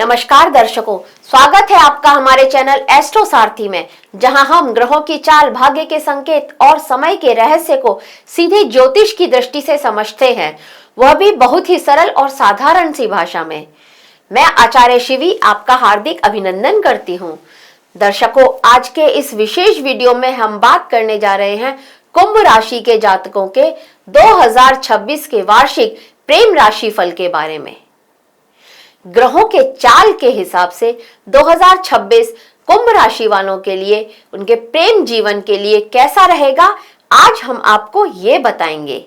नमस्कार दर्शकों, स्वागत है आपका हमारे चैनल एस्ट्रो सारथी में, जहां हम ग्रहों की चाल, भाग्य के संकेत और समय के रहस्य को सीधे ज्योतिष की दृष्टि से समझते हैं, वह भी बहुत ही सरल और साधारण सी भाषा में। मैं आचार्य शिवी आपका हार्दिक अभिनंदन करती हूं। दर्शकों, आज के इस विशेष वीडियो में हम बात करने जा रहे हैं कुंभ राशि के जातकों के 2026 के वार्षिक प्रेम राशि फल के बारे में। ग्रहों के चाल के हिसाब से 2026 कुंभ राशि वालों के लिए, उनके प्रेम जीवन के लिए कैसा रहेगा, आज हम आपको ये बताएंगे।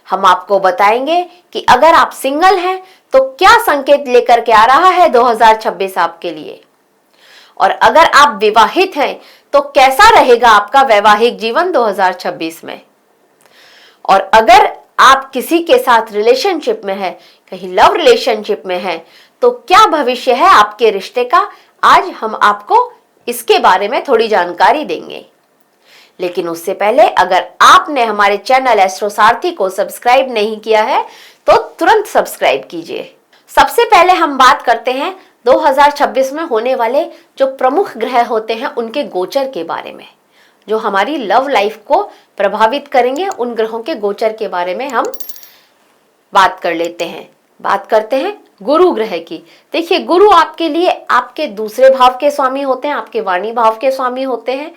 हम आपको बताएंगे कि अगर आप सिंगल हैं तो क्या संकेत लेकर के आ रहा है 2026 आपके लिए, और अगर आप विवाहित हैं तो कैसा रहेगा आपका वैवाहिक जीवन 2026 में, और अगर आप किसी के साथ रिलेशनशिप में है, कहीं लव रिलेशनशिप में है, तो क्या भविष्य है आपके रिश्ते का। आज हम आपको इसके बारे में थोड़ी जानकारी देंगे। लेकिन उससे पहले अगर आपने हमारे चैनल एस्ट्रो सारथी को सब्सक्राइब नहीं किया है तो तुरंत सब्सक्राइब कीजिए। सबसे पहले हम बात करते हैं 2026 में होने वाले जो प्रमुख ग्रह होते हैं उनके गोचर के बारे में, जो हमारी लव लाइफ को प्रभावित करेंगे। उन ग्रहों के गोचर के बारे में हम बात कर लेते हैं। बात करते हैं गुरु ग्रह की। देखिए, गुरु आपके लिए आपके दूसरे भाव के स्वामी होते हैं, आपके वाणी भाव के स्वामी होते हैं,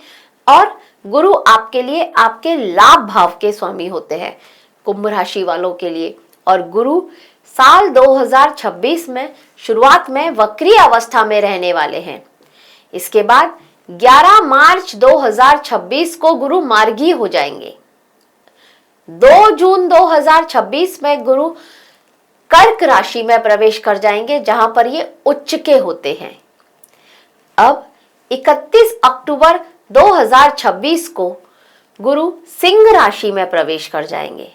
और गुरु आपके लिए आपके लाभ भाव के स्वामी होते हैं कुंभ राशि वालों के लिए। और गुरु साल 2026 में शुरुआत में वक्री अवस्था में रहने वाले हैं। इसके बाद 11 मार्च 2026 को गुरु मार्गी हो जाएंगे। 2 जून 2026 में गुरु कर्क राशि में प्रवेश कर जाएंगे, जहां पर ये उच्च के होते हैं। अब 31 अक्टूबर 2026 को गुरु सिंह राशि में प्रवेश कर जाएंगे।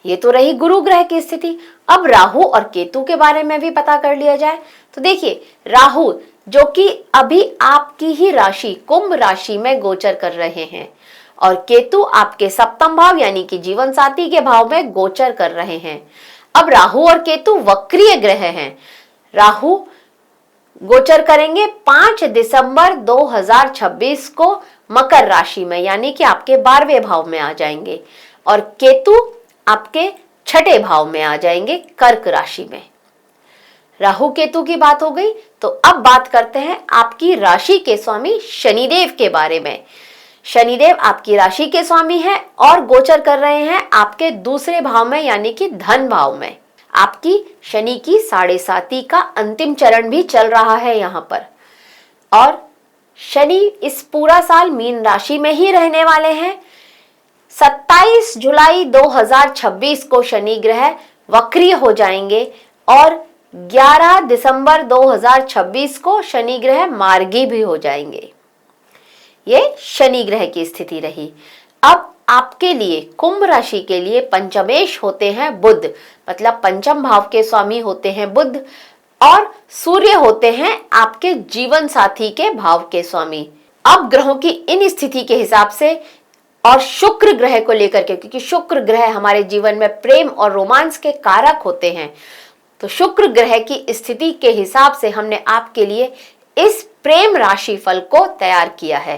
ये तो रही गुरु ग्रह की स्थिति। अब राहु और केतु के बारे में भी पता कर लिया जाए। तो देखिए, राहु जो कि अभी आपकी ही राशि कुंभ राशि में गोचर कर रहे हैं, और केतु आपके सप्तम भाव यानी कि जीवन साथी के भाव में गोचर कर रहे हैं। अब राहु और केतु वक्रीय ग्रह हैं। राहु गोचर करेंगे 5 दिसंबर 2026 को मकर राशि में, यानी कि आपके 12वें भाव में आ जाएंगे, और केतु आपके 6ठे भाव में आ जाएंगे कर्क राशि में। राहु केतु की बात हो गई, तो अब बात करते हैं आपकी राशि के स्वामी शनिदेव के बारे में। शनिदेव आपकी राशि के स्वामी हैं और गोचर कर रहे हैं आपके दूसरे भाव में, यानी कि धन भाव में। आपकी शनि की 7.5 का अंतिम चरण भी चल रहा है यहाँ पर, और शनि इस पूरा साल मीन राशि में ही रहने वाले हैं। 27 जुलाई 2026 को शनि ग्रह वक्रीय हो जाएंगे, और 11 दिसंबर 2026 को शनि ग्रह मार्गी भी हो जाएंगे। ये शनि ग्रह की स्थिति रही। अब आपके लिए कुंभ राशि के लिए पंचमेश होते हैं बुध, मतलब पंचम भाव के स्वामी होते हैं बुध, और सूर्य होते हैं आपके जीवन साथी के भाव के स्वामी। अब ग्रहों की इन स्थिति के हिसाब से और शुक्र ग्रह को लेकर के, क्योंकि शुक्र ग्रह हमारे जीवन में प्रेम और रोमांस के कारक होते हैं, तो शुक्र ग्रह की स्थिति के हिसाब से हमने आपके लिए इस प्रेम राशि फल को तैयार किया है।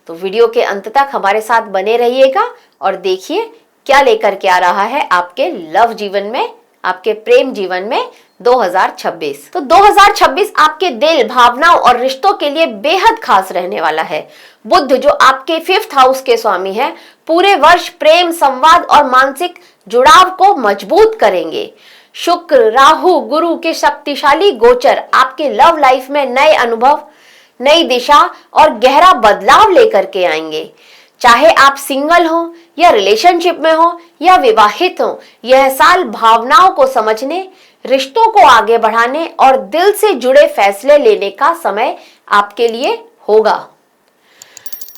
तो वीडियो के अंत तक हमारे साथ बने रहिएगा और देखिए क्या लेकर के आ रहा है आपके लव जीवन में, आपके प्रेम जीवन में 2026। तो 2026 आपके दिल, भावनाओं और रिश्तों के लिए बेहद खास रहने वाला है। बुध जो आपके 5th हाउस के स्वामी हैं, पूरे वर्ष प्रेम, संवाद और मानसिक जुड़ाव को मजबूत करेंगे। शुक्र, राहु, गुरु के शक्तिशाली गोचर आपके लव लाइफ में नए अनुभव, नई दिशा और गहरा बदलाव लेकर के आएंगे। चाहे आप सिंगल हो या रिलेशनशिप में हो या विवाहित हो, यह साल भावनाओं को समझने, रिश्तों को आगे बढ़ाने और दिल से जुड़े फैसले लेने का समय आपके लिए होगा।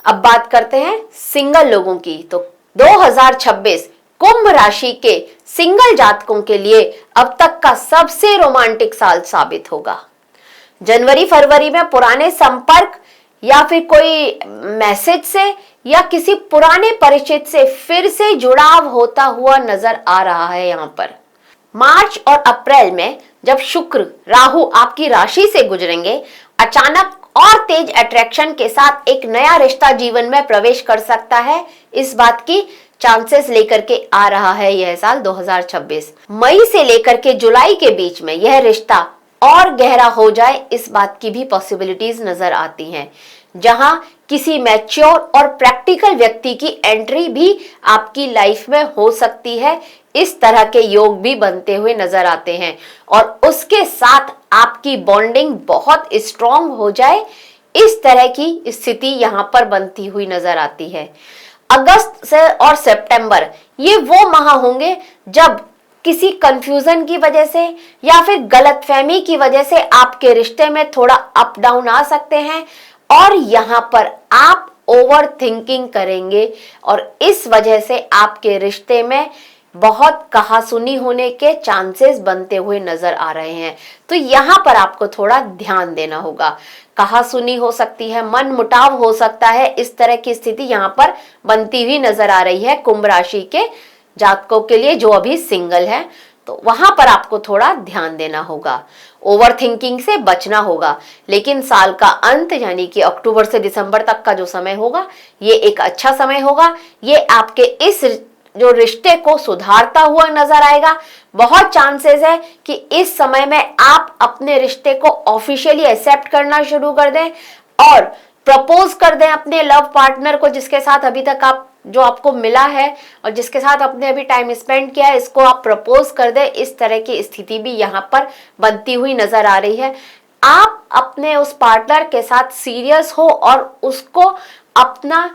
अब बात करते हैं सिंगल लोगों की। तो 2026 कुंभ राशि के सिंगल जातकों के लिए अब तक का सबसे रोमांटिक साल साबित होगा। जनवरी फरवरी में पुराने संपर्क या फिर कोई मैसेज से या किसी पुराने परिचित से फिर से जुड़ाव होता हुआ नजर आ रहा है यहाँ पर। मार्च और अप्रैल में जब शुक्र राहु आपकी राशि से गुजरेंगे, अचानक और तेज अट्रैक्शन के साथ एक नया रिश्ता जीवन में प्रवेश कर सकता है। इस बात की चांसेस लेकर के आ रहा है यह साल 2026। मई से लेकर के जुलाई के बीच में यह रिश्ता और गहरा हो जाए, इस बात की भी पॉसिबिलिटीज नजर आती हैं, जहां किसी मैच्योर और प्रैक्टिकल व्यक्ति की एंट्री भी आपकी लाइफ में हो सकती है। इस तरह के योग भी बनते हुए नजर आते हैं और उसके साथ आपकी बॉन्डिंग बहुत स्ट्रॉन्ग हो जाए, इस तरह की स्थिति यहां पर बनती हुई नजर आती है। अगस्त से और सितंबर ये वो माह होंगे जब किसी कंफ्यूजन की वजह से या फिर गलतफहमी की वजह से आपके रिश्ते में थोड़ा अप डाउन आ सकते हैं और यहाँ पर आप ओवर थिंकिंग करेंगे और इस वजह से आपके रिश्ते में बहुत कहासुनी होने के चांसेस बनते हुए नजर आ रहे हैं। तो यहाँ पर आपको थोड़ा ध्यान देना होगा। कहासुनी हो सकती है, मन मुटाव हो सकता है, इस तरह की स्थिति यहाँ पर बनती हुई नजर आ रही है कुंभ राशि के जातकों के लिए जो अभी सिंगल है। तो वहां पर आपको थोड़ा ध्यान देना होगा, ओवर थिंकिंग से बचना होगा। लेकिन साल का अंत यानी कि अक्टूबर से दिसंबर तक का जो समय होगा ये एक अच्छा समय होगा। ये आपके इस जो रिश्ते को सुधारता हुआ नजर आएगा। बहुत चांसेस है कि इस समय में आप अपने रिश्ते को ऑफिशियली एक्सेप्ट करना शुरू कर दें और प्रपोज कर दें अपने लव पार्टनर को, जिसके साथ अभी तक आप जो आपको मिला है और जिसके साथ आपने अभी टाइम स्पेंड किया है, इसको आप प्रपोज कर दें। इस तरह की स्थिति भी यहाँ पर बनती हुई नजर आ रही है। आप अपने उस पार्टनर के साथ सीरियस हो और उसको अपना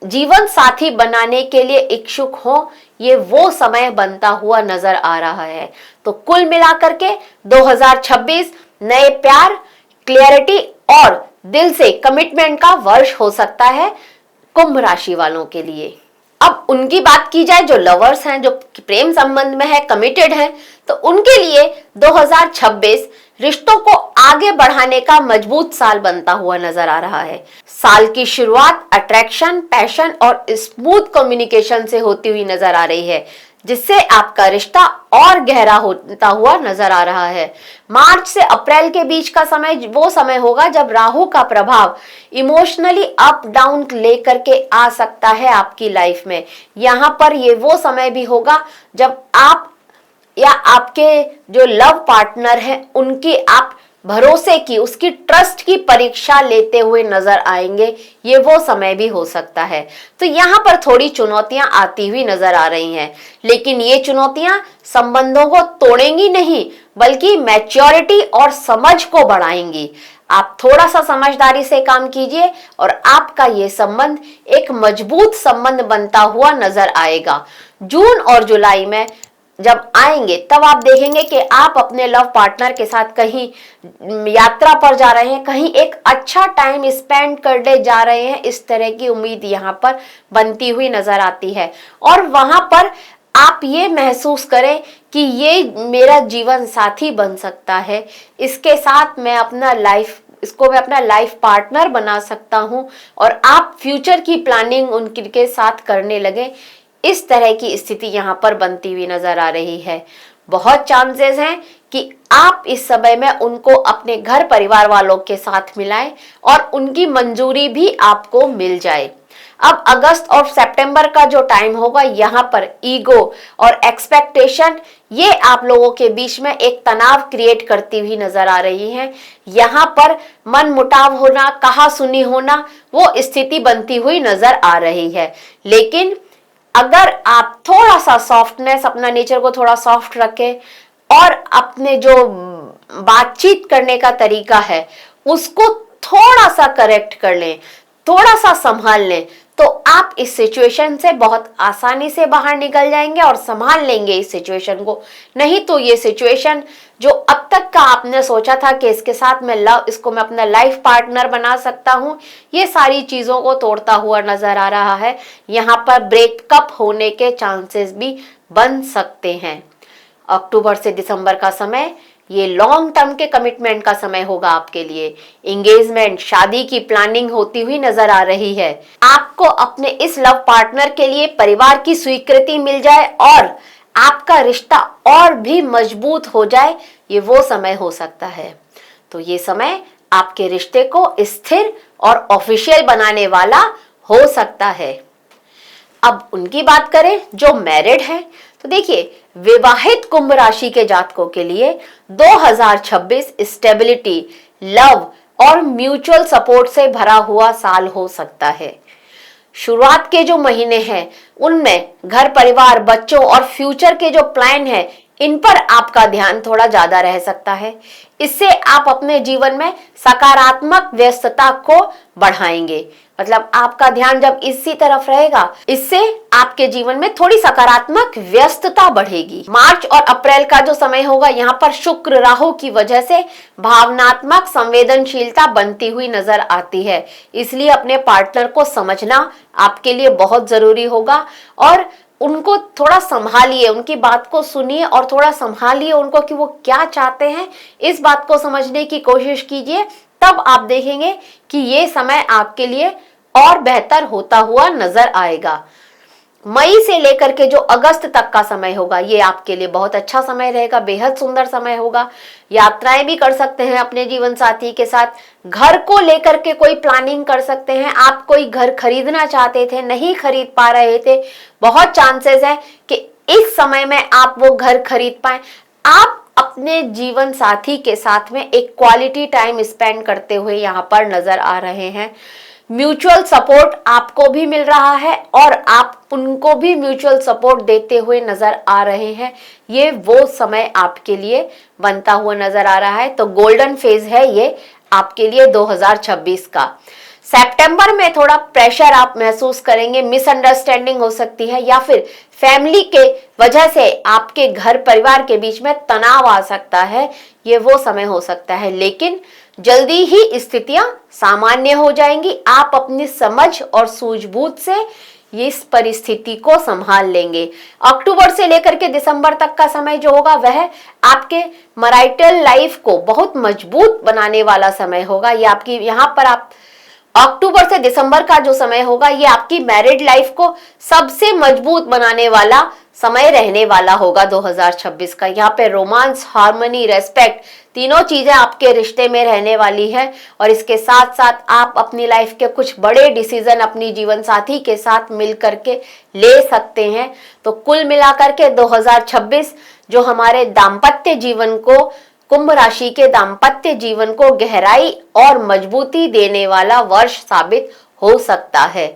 जीवन साथी बनाने के लिए इच्छुक हो, ये वो समय बनता हुआ नजर आ रहा है। तो कुल मिलाकर के 2026 नए प्यार, क्लियरिटी और दिल से कमिटमेंट का वर्ष हो सकता है कुंभ राशि वालों के लिए। अब उनकी बात की जाए जो लवर्स हैं, जो प्रेम संबंध में है, कमिटेड हैं, तो उनके लिए 2026 रिश्तों को आगे बढ़ाने का मजबूत साल बनता हुआ नजर आ रहा है। साल की शुरुआत अट्रैक्शन, पैशन और स्मूथ कम्युनिकेशन से होती हुई नजर आ रही है, जिससे आपका रिश्ता और गहरा होता हुआ नजर आ रहा है। मार्च से अप्रैल के बीच का समय वो समय होगा जब राहु का प्रभाव इमोशनली अप डाउन लेकर के आ सकता है आपकी लाइफ में। यहाँ पर ये वो समय भी होगा जब आप या आपके जो लव पार्टनर हैं उनकी आप भरोसे की, उसकी ट्रस्ट की परीक्षा लेते हुए नजर आएंगे। ये वो समय भी हो सकता है। तो यहाँ पर थोड़ी चुनौतियां आती हुई नजर आ रही हैं, लेकिन ये चुनौतियां संबंधों को तोड़ेंगी नहीं, बल्कि मैच्योरिटी और समझ को बढ़ाएंगी। आप थोड़ा सा समझदारी से काम कीजिए और आपका ये संबंध एक मजबूत संबंध बनता हुआ नजर आएगा। जून और जुलाई में जब आएंगे तब आप देखेंगे कि आप अपने लव पार्टनर के साथ कहीं यात्रा पर जा रहे हैं, कहीं एक अच्छा टाइम स्पेंड करने जा रहे हैं, इस तरह की उम्मीद यहाँ पर बनती हुई नजर आती है। और वहां पर आप ये महसूस करें कि ये मेरा जीवन साथी बन सकता है, इसके साथ मैं अपना लाइफ पार्टनर बना सकता हूँ और आप फ्यूचर की प्लानिंग उनके साथ करने लगे। इस तरह की स्थिति यहाँ पर बनती हुई नजर आ रही है। बहुत चांसेस हैं कि आप इस समय में उनको अपने घर परिवार वालों के साथ मिलाएं और उनकी मंजूरी भी आपको मिल जाए। अब अगस्त और सितंबर का जो टाइम होगा, यहाँ पर ईगो और एक्सपेक्टेशन ये आप लोगों के बीच में एक तनाव क्रिएट करती हुई नजर आ रही है। यहाँ पर मन मुटाव होना, कहासुनी होना, वो स्थिति बनती हुई नजर आ रही है। लेकिन अगर आप थोड़ा सा सॉफ्टनेस, अपना नेचर को थोड़ा सॉफ्ट रखें और अपने जो बातचीत करने का तरीका है उसको थोड़ा सा करेक्ट कर लें, थोड़ा सा संभाल लें, तो आप इस सिचुएशन से बहुत आसानी से बाहर निकल जाएंगे और संभाल लेंगे इस सिचुएशन को। नहीं तो ये सिचुएशन जो अब तक का आपने सोचा था कि इसके साथ इसको मैं अपना लाइफ पार्टनर बना सकता हूँ, ये सारी चीजों को तोड़ता हुआ नजर आ रहा है। यहाँ पर ब्रेकअप होने के चांसेस भी बन सकते हैं। अक्टूबर से दिसंबर का समय ये लॉन्ग टर्म के कमिटमेंट का समय होगा आपके लिए। एंगेजमेंट, शादी की प्लानिंग होती हुई नजर आ रही है। आपको अपने इस लव पार्टनर के लिए परिवार की स्वीकृति मिल जाए और आपका रिश्ता और भी मजबूत हो जाए, ये वो समय हो सकता है। तो ये समय आपके रिश्ते को स्थिर और ऑफिशियल बनाने वाला हो सकता है। अब उनकी बात करें जो मैरिड हैं, तो देखिए विवाहित कुंभ राशि के जातकों के लिए 2026 स्टेबिलिटी, लव और म्यूचुअल सपोर्ट से भरा हुआ साल हो सकता है। शुरुआत के जो महीने हैं उनमें घर परिवार, बच्चों और फ्यूचर के जो प्लान है इन पर आपका ध्यान थोड़ा ज्यादा रह सकता है। इससे आप अपने जीवन में सकारात्मक व्यस्तता को बढ़ाएंगे। मतलब आपका ध्यान जब इसी तरफ रहेगा, इससे आपके जीवन में थोड़ी सकारात्मक व्यस्तता बढ़ेगी। मार्च और अप्रैल का जो समय होगा, यहाँ पर शुक्र राहु की वजह से भावनात्मक संवेदनशीलता बनती हुई नजर आती है। इसलिए अपने पार्टनर को समझना आपके लिए बहुत जरूरी होगा और उनको थोड़ा संभालिए, उनकी बात को सुनिए और थोड़ा संभालिए उनको कि वो क्या चाहते हैं। इस बात को समझने की कोशिश कीजिए, तब आप देखेंगे कि ये समय आपके लिए और बेहतर होता हुआ नजर आएगा। मई से लेकर के जो अगस्त तक का समय होगा, ये आपके लिए बहुत अच्छा समय रहेगा, बेहद सुंदर समय होगा। यात्राएं भी कर सकते हैं अपने जीवन साथी के साथ। घर को लेकर के कोई प्लानिंग कर सकते हैं। आप कोई घर खरीदना चाहते थे, नहीं खरीद पा रहे थे, बहुत चांसेस है कि इस समय में आप वो घर खरीद पाए। आप अपने जीवन साथी के साथ में एक क्वालिटी टाइम स्पेंड करते हुए यहाँ पर नजर आ रहे हैं। म्यूचुअल सपोर्ट आपको भी मिल रहा है और आप उनको भी म्यूचुअल सपोर्ट देते हुए नजर आ रहे हैं। ये वो समय आपके लिए बनता हुआ नजर आ रहा है। तो गोल्डन फेज है ये आपके लिए 2026 का। सितंबर में थोड़ा प्रेशर आप महसूस करेंगे, मिसअंडरस्टैंडिंग हो सकती है या फिर फैमिली के वजह से आपके घर परिवार के बीच में तनाव आ सकता है। ये वो समय हो सकता है, लेकिन जल्दी ही स्थितियां सामान्य हो जाएंगी। आप अपनी समझ और सूझबूझ से इस परिस्थिति को संभाल लेंगे। अक्टूबर से लेकर के दिसंबर तक का समय जो होगा वह आपके मैरिटल लाइफ को बहुत मजबूत बनाने वाला समय होगा। ये आपकी यहाँ पर आप अक्टूबर से दिसंबर का जो समय होगा, ये आपकी मैरिड लाइफ को सबसे मजबूत बनाने वाला समय रहने वाला होगा 2026 का। यहाँ पे रोमांस, हार्मनी, रेस्पेक्ट, तीनों चीजें आपके रिश्ते में रहने वाली है। और इसके साथ साथ आप अपनी लाइफ के कुछ बड़े डिसीजन अपनी जीवन साथी के साथ मिल करके ले सकते हैं। तो कुल मिलाकर के 2026 जो हमारे दाम्पत्य जीवन को, कुंभ राशि के दाम्पत्य जीवन को गहराई और मजबूती देने वाला वर्ष साबित हो सकता है।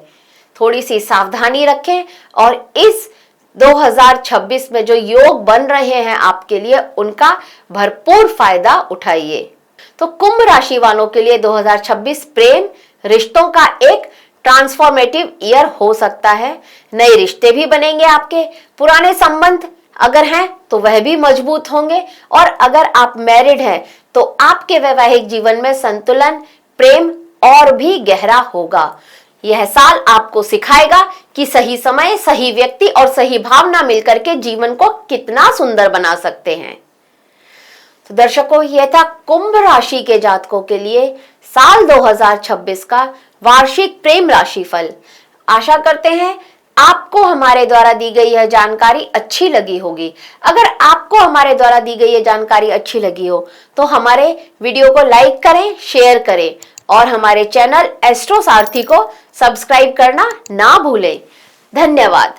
थोड़ी सी सावधानी रखें और इस 2026 में जो योग बन रहे हैं आपके लिए, उनका भरपूर फायदा उठाइए। तो कुंभ राशि वालों के लिए 2026 प्रेम रिश्तों का एक ट्रांसफॉर्मेटिव ईयर हो सकता है। नए रिश्ते भी बनेंगे आपके, पुराने संबंध अगर हैं तो वह भी मजबूत होंगे और अगर आप मैरिड हैं तो आपके वैवाहिक जीवन में संतुलन, प्रेम और भी गहरा होगा। यह साल आपको सिखाएगा कि सही समय, सही व्यक्ति और सही भावना मिलकर के जीवन को कितना सुंदर बना सकते हैं। तो दर्शकों, यह था कुंभ राशि के जातकों के लिए साल 2026 का वार्षिक प्रेम राशिफल। आशा करते हैं आपको हमारे द्वारा दी गई यह जानकारी अच्छी लगी होगी। अगर आपको हमारे द्वारा दी गई यह जानकारी अच्छी लगी हो तो हमारे वीडियो को लाइक करें, शेयर करें और हमारे चैनल एस्ट्रो सारथी को सब्सक्राइब करना ना भूलें। धन्यवाद।